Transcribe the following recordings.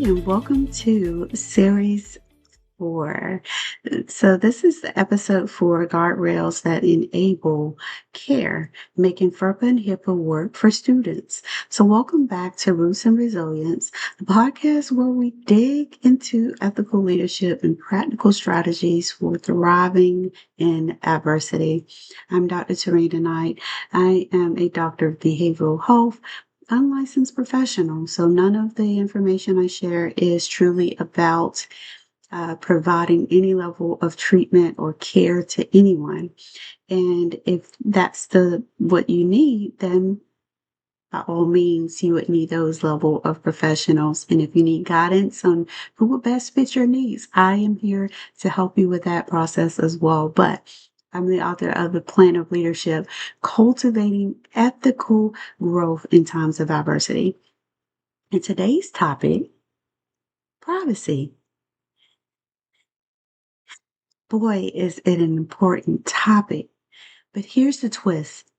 and welcome to Series 4. So, this is the episode 4 Guardrails that enable care, making FERPA and HIPAA work for students. So, welcome back to Roots and Resilience, the podcast where we dig into ethical leadership and practical strategies for thriving in adversity. I'm Dr. Teranda Knight. I am a doctor of behavioral health, unlicensed professional. So none of the information I share is truly about providing any level of treatment or care to anyone. And if that's what you need, then by all means, you would need those level of professionals. And if you need guidance on who would best fit your needs, I am here to help you with that process as well. But I'm the author of The Plan of Leadership, Cultivating Ethical Growth in Times of Adversity. And today's topic, privacy. Boy, is it an important topic. But here's the twist.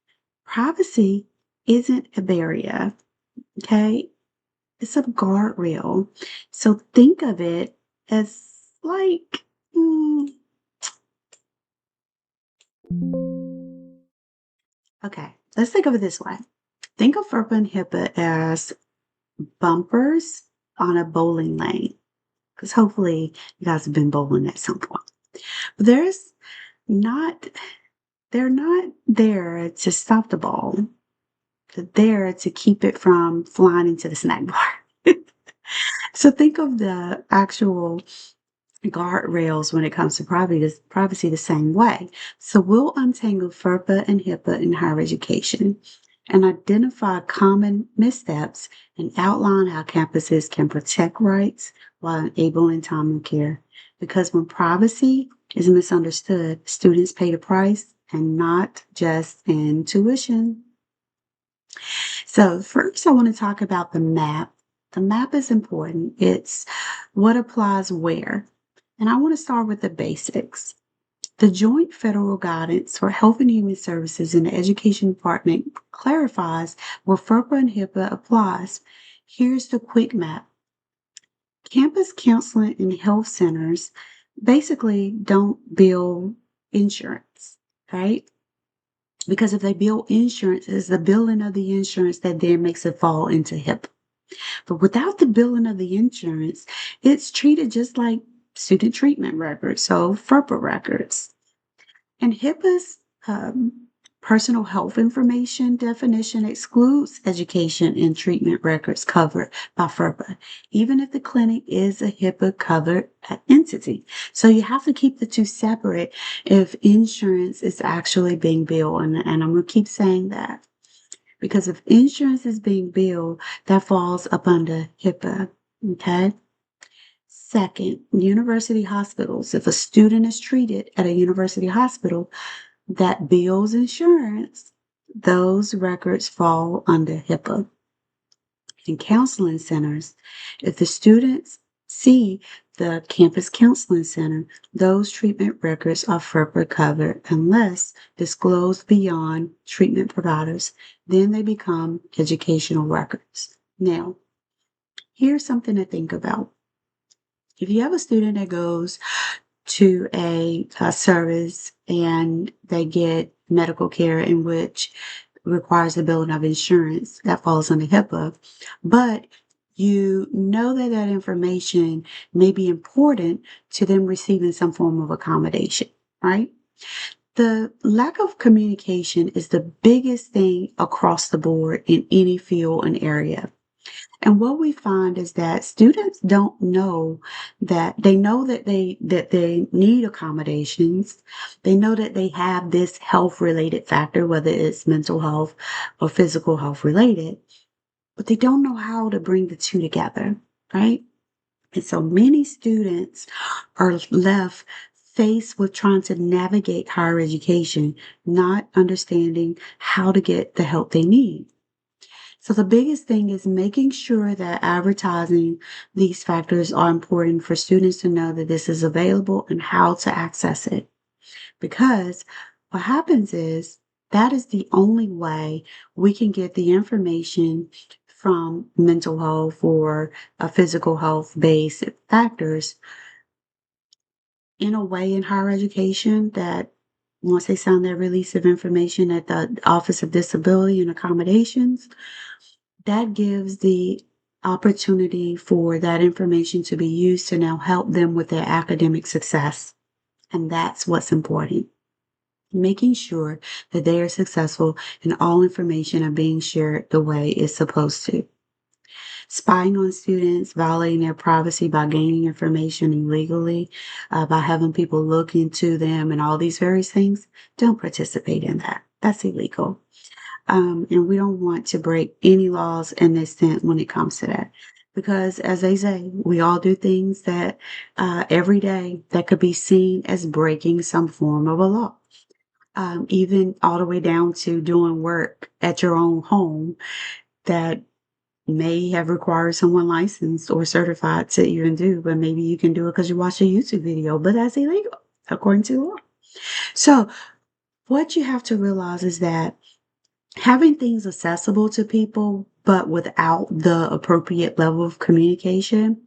Privacy isn't a barrier, okay? It's a guardrail. So think of it as like, okay, let's think of it this way. Think of FERPA and HIPAA as bumpers on a bowling lane, because hopefully you guys have been bowling at some point. But not, they're not there to stop the ball. They're there to keep it from flying into the snack bar. So think of the actual guardrails when it comes to privacy the same way. So we'll untangle FERPA and HIPAA in higher education and identify common missteps and outline how campuses can protect rights while enabling timely care. Because when privacy is misunderstood, students pay the price and not just in tuition. So first I want to talk about the map. The map is important. It's what applies where. And I want to start with the basics. The Joint Federal Guidance for Health and Human Services in the Education Department clarifies where FERPA and HIPAA applies. Here's the quick map. Campus counseling and health centers basically don't bill insurance, right? Because if they bill insurance, it's the billing of the insurance that then makes it fall into HIPAA. But without the billing of the insurance, it's treated just like student treatment records, so FERPA records. And HIPAA's personal health information definition excludes education and treatment records covered by FERPA, even if the clinic is a HIPAA covered entity. So you have to keep the two separate if insurance is actually being billed. And I'm going to keep saying that. Because if insurance is being billed, that falls up under HIPAA, okay? Second, university hospitals. If a student is treated at a university hospital that bills insurance, those records fall under HIPAA. In counseling centers, if the students see the campus counseling center, those treatment records are FERPA covered unless disclosed beyond treatment providers. Then they become educational records. Now, here's something to think about. If you have a student that goes to a service and they get medical care in which requires the billing of insurance, that falls under HIPAA, but you know that that information may be important to them receiving some form of accommodation, right? The lack of communication is the biggest thing across the board in any field and area. And what we find is that students don't know that they need accommodations. They know that they have this health related factor, whether it's mental health or physical health related, but they don't know how to bring the two together, right? And so many students are left faced with trying to navigate higher education, not understanding how to get the help they need. So the biggest thing is making sure that advertising these factors are important for students to know that this is available and how to access it. Because what happens is that is the only way we can get the information from mental health or physical health based factors in a way in higher education that once they sign their release of information at the Office of Disability and Accommodations, that gives the opportunity for that information to be used to now help them with their academic success. And that's what's important. Making sure that they are successful and all information are being shared the way it's supposed to. Spying on students, violating their privacy by gaining information illegally, by having people look into them and all these various things, don't participate in that. That's illegal. And we don't want to break any laws in this sense when it comes to that. Because as they say, we all do things that every day that could be seen as breaking some form of a law. Even all the way down to doing work at your own home that may have required someone licensed or certified to even do, but maybe you can do it because you watch a YouTube video, but that's illegal according to law. So, what you have to realize is that having things accessible to people, but without the appropriate level of communication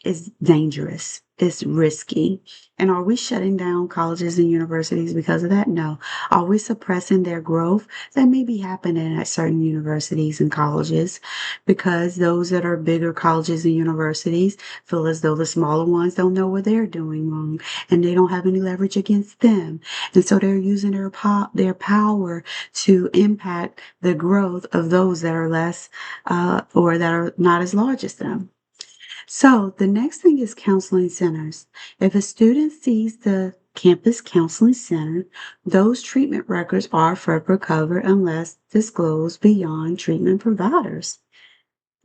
is dangerous. It's risky. And are we shutting down colleges and universities because of that? No. Are we suppressing their growth? That may be happening at certain universities and colleges because those that are bigger colleges and universities feel as though the smaller ones don't know what they're doing wrong and they don't have any leverage against them. And so they're using their power to impact the growth of those that are less or that are not as large as them. So the next thing is counseling centers. If a student sees the campus counseling center, those treatment records are FERPA covered unless disclosed beyond treatment providers.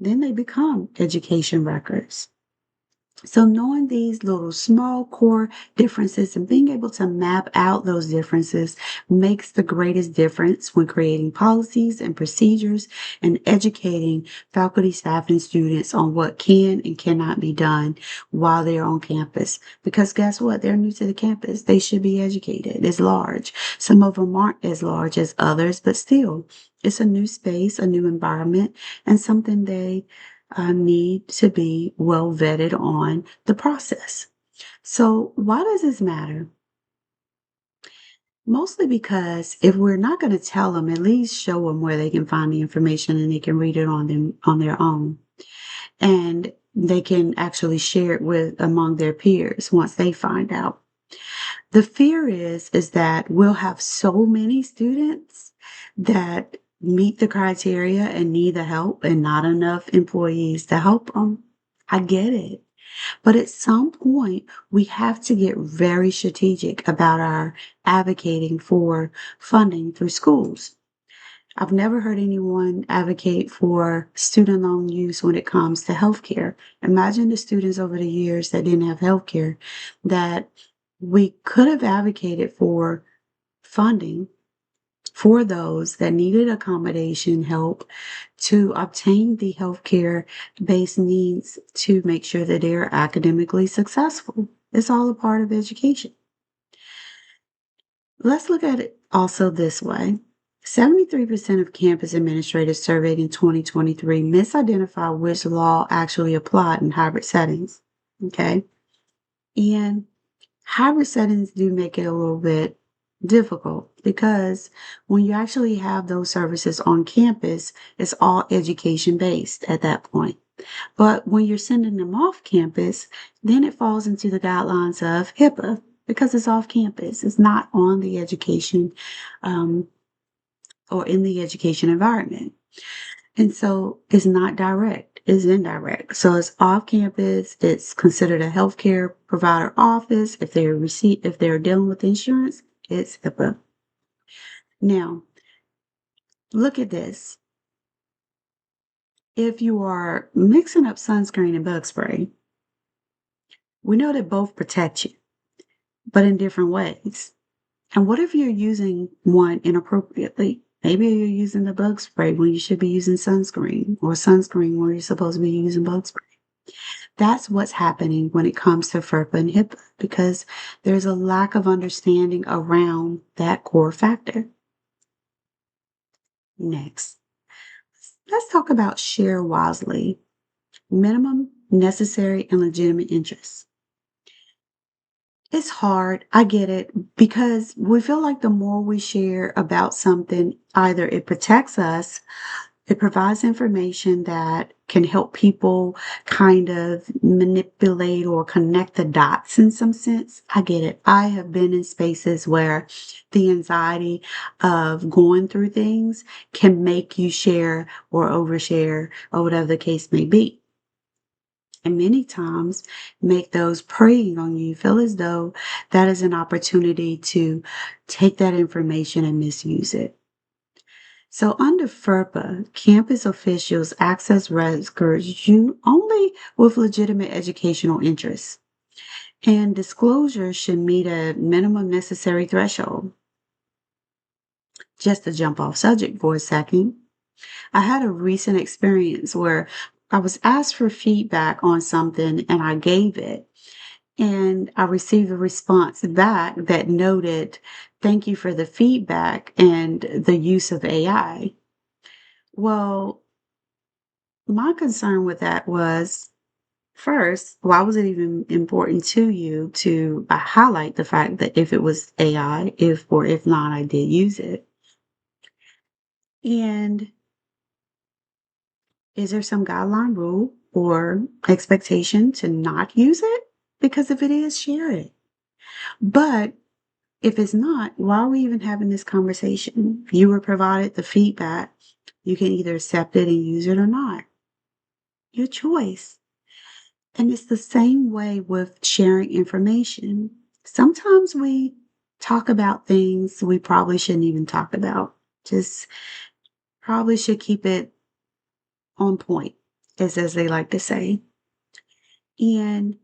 Then they become education records. So knowing these little small core differences and being able to map out those differences makes the greatest difference when creating policies and procedures and educating faculty, staff, and students on what can and cannot be done while they're on campus. Because guess what? They're new to the campus. They should be educated. It's large. Some of them aren't as large as others, but still, it's a new space, a new environment, and something they need to be well vetted on the process. So, why does this matter? Mostly because if we're not going to tell them, at least show them where they can find the information and they can read it on their own, and they can actually share it with among their peers once they find out. The fear is that we'll have so many students that meet the criteria and need the help and not enough employees to help them. I get it. But at some point, we have to get very strategic about our advocating for funding through schools. I've never heard anyone advocate for student loan use when it comes to healthcare. Imagine the students over the years that didn't have healthcare that we could have advocated for funding for those that needed accommodation help to obtain the healthcare based needs to make sure that they're academically successful. It's all a part of education. Let's look at it also this way. 73% of campus administrators surveyed in 2023 misidentified which law actually applied in hybrid settings. Okay. And hybrid settings do make it a little bit difficult because when you actually have those services on campus, it's all education based at that point. But when you're sending them off campus, then it falls into the guidelines of HIPAA because it's off campus. It's not on the education um, or in the education environment. And so it's not direct, it's indirect. So it's off campus, it's considered a healthcare provider office. If they're dealing with insurance, it's HIPAA. Now, look at this. If you are mixing up sunscreen and bug spray, we know that both protect you, but in different ways. And what if you're using one inappropriately? Maybe you're using the bug spray when you should be using sunscreen, or sunscreen when you're supposed to be using bug spray. That's what's happening when it comes to FERPA and HIPAA because there's a lack of understanding around that core factor. Next, Let's talk about share wisely, minimum, necessary, and legitimate interests. It's hard. I get it because we feel like the more we share about something, either it protects us, it provides information that can help people kind of manipulate or connect the dots in some sense. I get it. I have been in spaces where the anxiety of going through things can make you share or overshare or whatever the case may be. And many times make those preying on you feel as though that is an opportunity to take that information and misuse it. So under FERPA, campus officials access records you only with legitimate educational interests, and disclosure should meet a minimum necessary threshold. Just to jump off subject for a second, I had a recent experience where I was asked for feedback on something and I gave it. And I received a response back that noted, "Thank you for the feedback and the use of AI." Well, my concern with that was first, why was it even important to you to highlight the fact that if it was AI, if or if not, I did use it? And is there some guideline rule or expectation to not use it? Because if it is, share it. But if it's not, why are we even having this conversation? You were provided the feedback. You can either accept it and use it or not. Your choice. And it's the same way with sharing information. Sometimes we talk about things we probably shouldn't even talk about. Just probably should keep it on point, as they like to say. And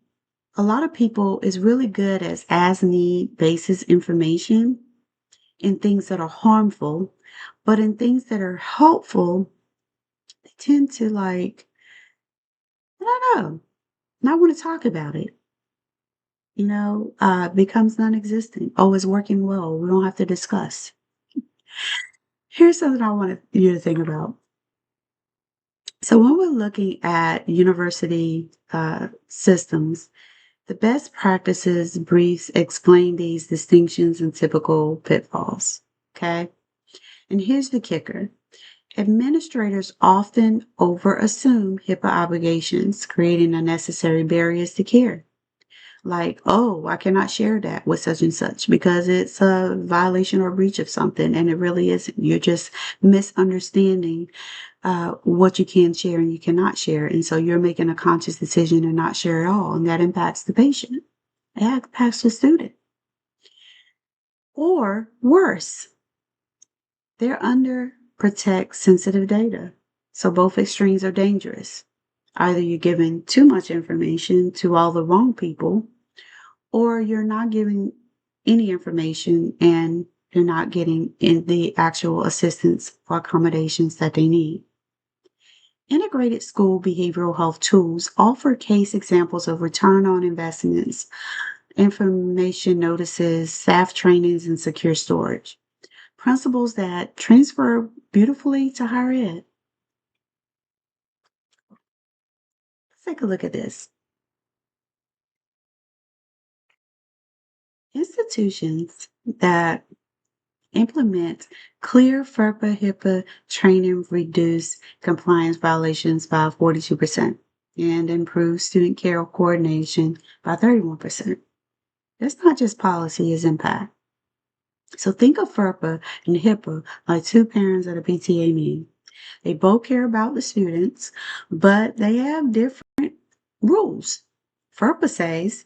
a lot of people is really good as need basis information in things that are harmful, but in things that are helpful, they tend to I don't know, not want to talk about it. Becomes non-existent. Oh, it's working well. We don't have to discuss. Here's something I want you to think about. So when we're looking at university systems, the best practices briefs explain these distinctions and typical pitfalls. Okay. And here's the kicker. Administrators often overassume HIPAA obligations, creating unnecessary barriers to care. Like, oh, I cannot share that with such and such because it's a violation or breach of something, and it really isn't. You're just misunderstanding what you can share and you cannot share. And so you're making a conscious decision to not share at all, and that impacts the patient, it impacts the student. Or worse, they're under protect sensitive data. So both extremes are dangerous. Either you're giving too much information to all the wrong people, or you're not giving any information and they're not getting in the actual assistance or accommodations that they need. Integrated school behavioral health tools offer case examples of return on investments, information notices, staff trainings, and secure storage. Principles that transfer beautifully to higher ed. Let's take a look at this. Institutions that implement clear FERPA HIPAA training reduce compliance violations by 42% and improve student care coordination by 31%. That's not just policy, it's impact. So think of FERPA and HIPAA like two parents at a PTA meeting. They both care about the students, but they have different rules. FERPA says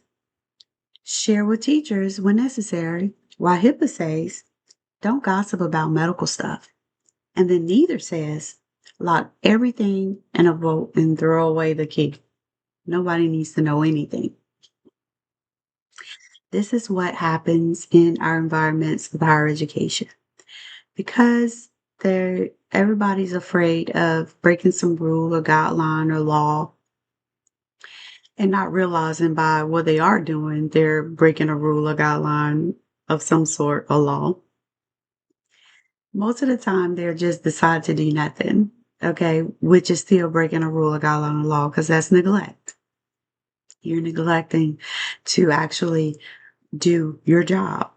share with teachers when necessary, while HIPAA says don't gossip about medical stuff. And then neither says lock everything in a vault and throw away the key. Nobody needs to know anything. This is what happens in our environments of higher education because everybody's afraid of breaking some rule or guideline or law and not realizing by what they are doing, they're breaking a rule or guideline of some sort or law. Most of the time, they're just decide to do nothing. okay, which is still breaking a rule, a guideline, a law, because that's neglect. You're neglecting to actually do your job.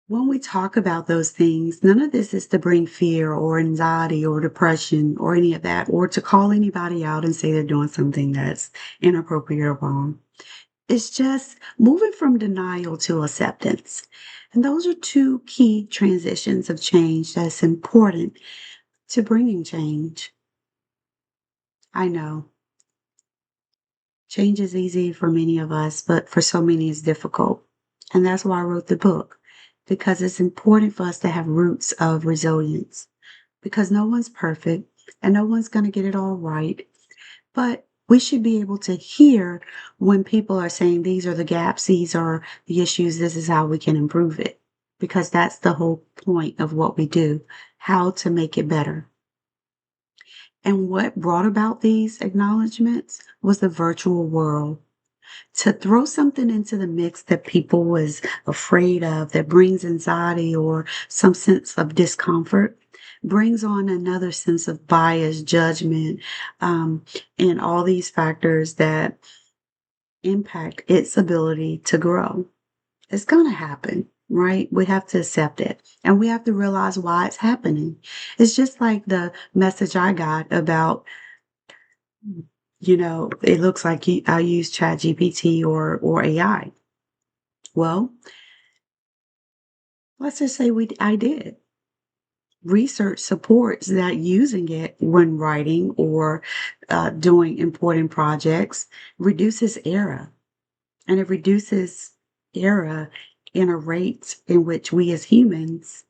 When we talk about those things, none of this is to bring fear or anxiety or depression or any of that, or to call anybody out and say they're doing something that's inappropriate or wrong. It's just moving from denial to acceptance. And those are two key transitions of change that's important to bringing change. I know change is easy for many of us, but for so many it's difficult. And that's why I wrote the book, because it's important for us to have roots of resilience, because no one's perfect and no one's going to get it all right. But we should be able to hear when people are saying these are the gaps, these are the issues, this is how we can improve it. Because that's the whole point of what we do, how to make it better. And what brought about these acknowledgments was the virtual world. To throw something into the mix that people was afraid of, that brings anxiety or some sense of discomfort, brings on another sense of bias, judgment, and all these factors that impact its ability to grow. It's going to happen, right? We have to accept it and we have to realize why it's happening. It's just like the message I got about, it looks like I use ChatGPT or AI. Well, let's just say I did. Research supports that using it when writing or doing important projects reduces error. And it reduces error in a rate in which we as humans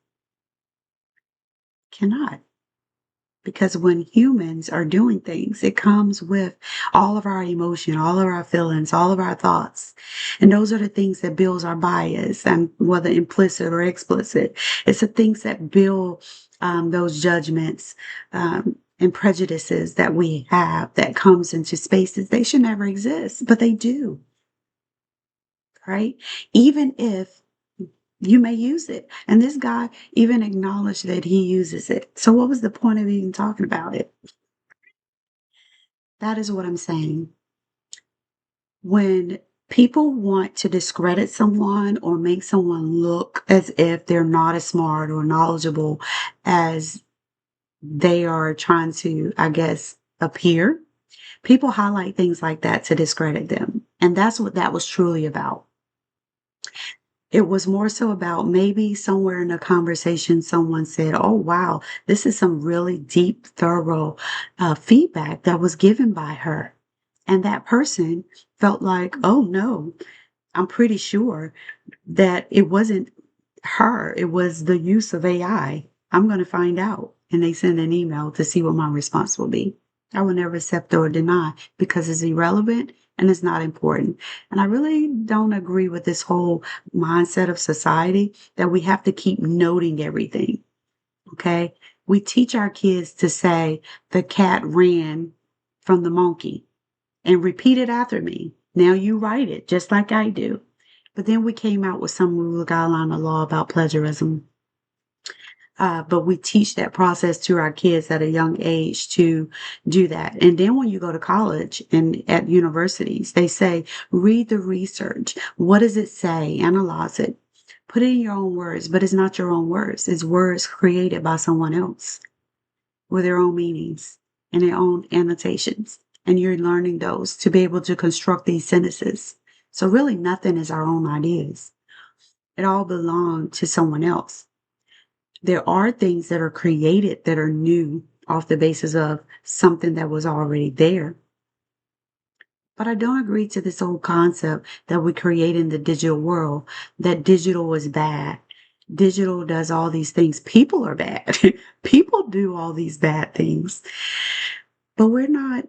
cannot. Because when humans are doing things, it comes with all of our emotion, all of our feelings, all of our thoughts. And those are the things that builds our bias, and whether implicit or explicit. It's the things that build those judgments and prejudices that we have that comes into spaces. They should never exist, but they do, right? Even if you may use it. And this guy even acknowledged that he uses it. So what was the point of even talking about it? That is what I'm saying. When people want to discredit someone or make someone look as if they're not as smart or knowledgeable as they are trying to, I guess, appear, people highlight things like that to discredit them. And that's what that was truly about. It was more so about maybe somewhere in a conversation, someone said, "Oh, wow, this is some really deep, thorough feedback that was given by her." And that person felt like, "Oh, no, I'm pretty sure that it wasn't her, it was the use of AI. I'm going to find out." And they send an email to see what my response will be. I will never accept or deny because it's irrelevant and it's not important. And I really don't agree with this whole mindset of society that we have to keep noting everything. Okay. We teach our kids to say, the cat ran from the monkey, and repeat it after me. Now you write it just like I do. But then we came out with some rule, guideline, or law about plagiarism. But we teach that process to our kids at a young age to do that. And then when you go to college and at universities, they say, read the research. What does it say? Analyze it. Put it in your own words, but it's not your own words. It's words created by someone else with their own meanings and their own annotations. And you're learning those to be able to construct these sentences. So really nothing is our own ideas. It all belonged to someone else. There are things that are created that are new off the basis of something that was already there. But I don't agree to this whole concept that we create in the digital world, that digital is bad. Digital does all these things. People are bad. People do all these bad things. But we're not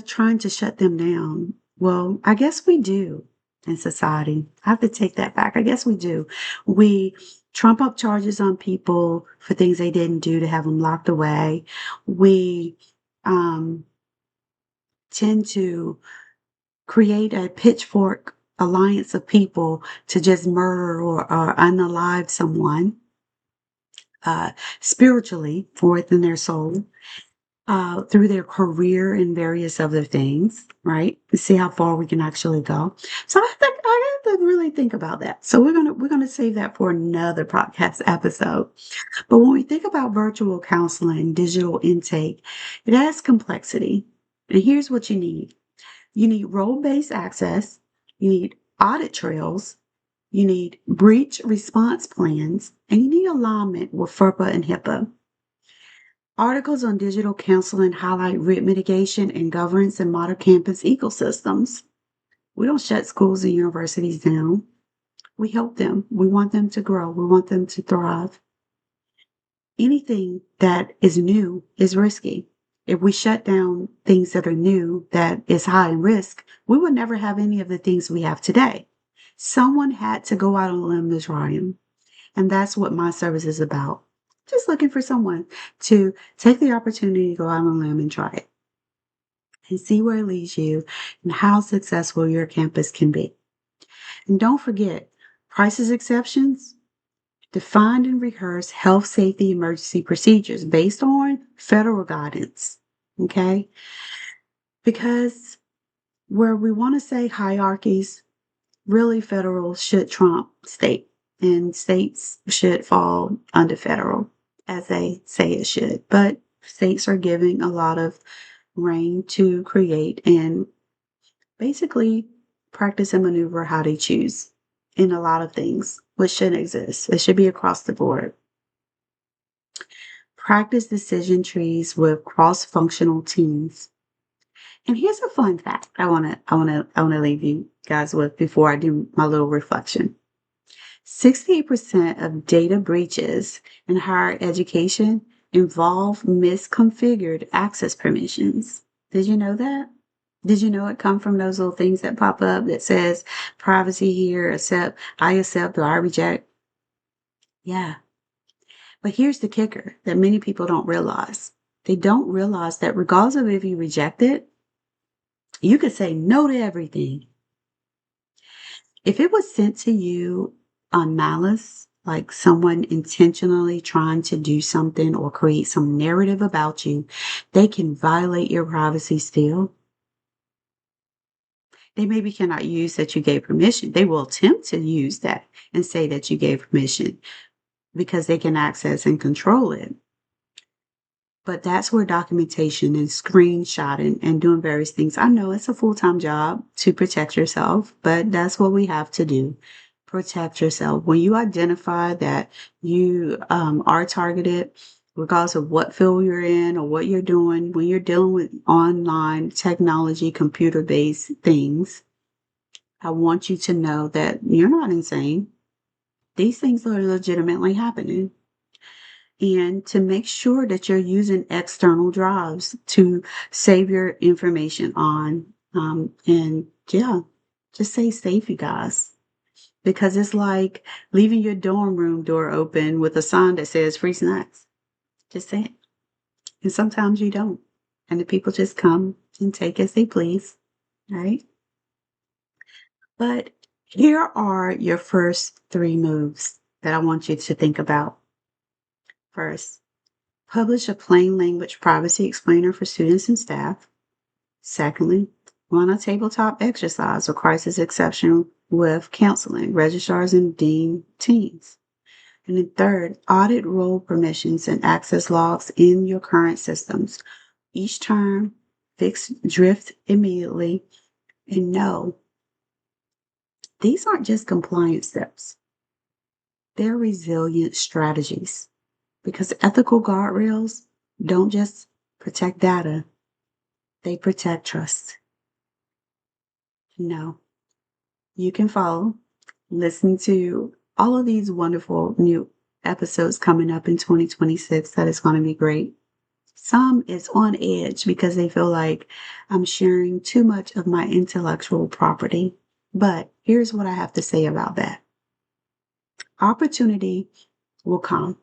trying to shut them down. Well, I guess we do in society. I have to take that back. I guess we do. We trump up charges on people for things they didn't do to have them locked away. We um, tend to create a pitchfork alliance of people to just murder or unalive someone. uh, spiritually or within their soul, through their career and various other things, right? See how far we can actually go. So I have to really think about that. So we're gonna save that for another podcast episode. But when we think about virtual counseling, digital intake, it adds complexity. And here's what you need. You need role-based access, you need audit trails, you need breach response plans, and you need alignment with FERPA and HIPAA. Articles on digital counseling highlight risk mitigation and governance in modern campus ecosystems. We don't shut schools and universities down. We help them. We want them to grow. We want them to thrive. Anything that is new is risky. If we shut down things that are new that is high in risk, we would never have any of the things we have today. Someone had to go out on a limb to try them. And that's what my service is about. Just looking for someone to take the opportunity to go out on a limb and try it and see where it leads you and how successful your campus can be. And don't forget, crisis exceptions, define and rehearse health safety emergency procedures based on federal guidance. Okay? Because where we want to say hierarchies, really federal should trump state, and states should fall under federal, as they say it should. But states are giving a lot of reign to create and basically practice and maneuver how they choose in a lot of things, which shouldn't exist. It should be across the board. Practice decision trees with cross-functional teams. And here's a fun fact I wanna leave you guys with before I do my little reflection. 68% of data breaches in higher education involve misconfigured access permissions. Did you know that? Did you know it come from those little things that pop up that says privacy here, I accept or I reject? Yeah. But here's the kicker that many people don't realize. They don't realize that regardless of if you reject it, you could say no to everything. If it was sent to you on malice, like someone intentionally trying to do something or create some narrative about you, they can violate your privacy still. They maybe cannot use that you gave permission. They will attempt to use that and say that you gave permission because they can access and control it. But that's where documentation and screenshotting and doing various things. I know it's a full-time job to protect yourself, but that's what we have to do. Protect yourself. When you identify that you are targeted, regardless of what field you're in or what you're doing, when you're dealing with online technology, computer-based things, I want you to know that you're not insane. These things are legitimately happening. And to make sure that you're using external drives to save your information on. And yeah, just stay safe, you guys. Because it's like leaving your dorm room door open with a sign that says free snacks. Just say it. And sometimes you don't. And the people just come and take as they please. Right? But here are your first three moves that I want you to think about. First, publish a plain language privacy explainer for students and staff. Secondly, run a tabletop exercise or crisis exception with counseling, registrars, and dean teams. And then third, audit role permissions and access logs in your current systems. Each term, fix drift immediately, and know these aren't just compliance steps. They're resilient strategies because ethical guardrails don't just protect data, they protect trust. No, you can follow, listen to all of these wonderful new episodes coming up in 2026 that is going to be great. Some is on edge because they feel like I'm sharing too much of my intellectual property. But here's what I have to say about that. Opportunity will come.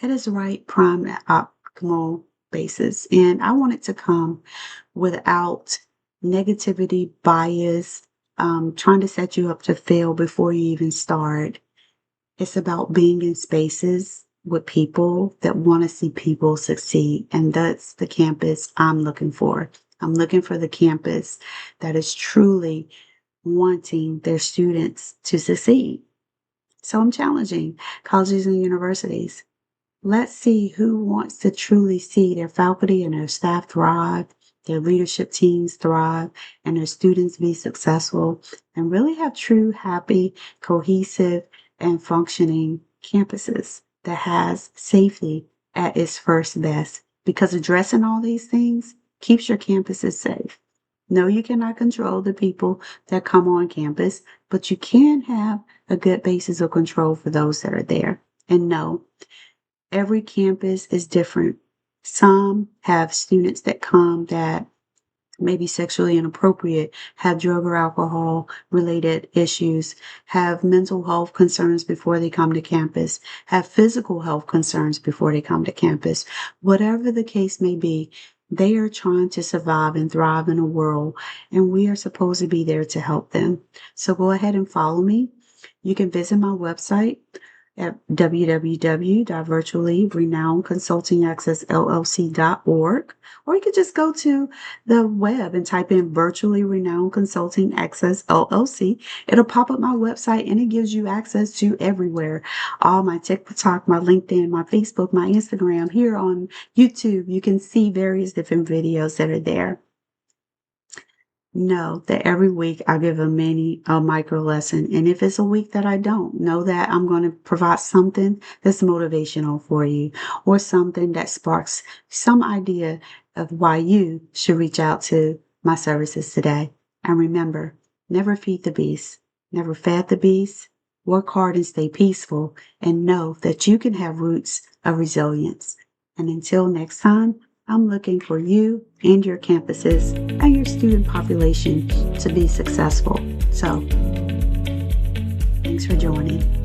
It is right, prime, optimal basis. And I want it to come without negativity, bias, trying to set you up to fail before you even start. It's about being in spaces with people that want to see people succeed. And that's the campus I'm looking for. I'm looking for the campus that is truly wanting their students to succeed. So I'm challenging colleges and universities. Let's see who wants to truly see their faculty and their staff thrive, their leadership teams thrive, and their students be successful and really have true, happy, cohesive, and functioning campuses that has safety at its first best. Because addressing all these things keeps your campuses safe. No, you cannot control the people that come on campus, but you can have a good basis of control for those that are there. And no, every campus is different. Some have students that come that may be sexually inappropriate, have drug or alcohol related issues, have mental health concerns before they come to campus, have physical health concerns before they come to campus. Whatever the case may be, they are trying to survive and thrive in a world, and we are supposed to be there to help them. So go ahead and follow me. You can visit my website at www.virtuallyrenownedconsultingaccessllc.org, or you could just go to the web and type in Virtually Renowned Consulting Access LLC. It'll pop up my website and it gives you access to everywhere. All my TikTok, my LinkedIn, my Facebook, my Instagram, here on YouTube. You can see various different videos that are there. Know that every week I give a micro lesson. And if it's a week that I don't, know that I'm going to provide something that's motivational for you or something that sparks some idea of why you should reach out to my services today. And remember, never feed the beast, never fed the beast. Work hard and stay peaceful, and know that you can have roots of resilience. And until next time, I'm looking for you and your campuses and your student population to be successful. So, thanks for joining.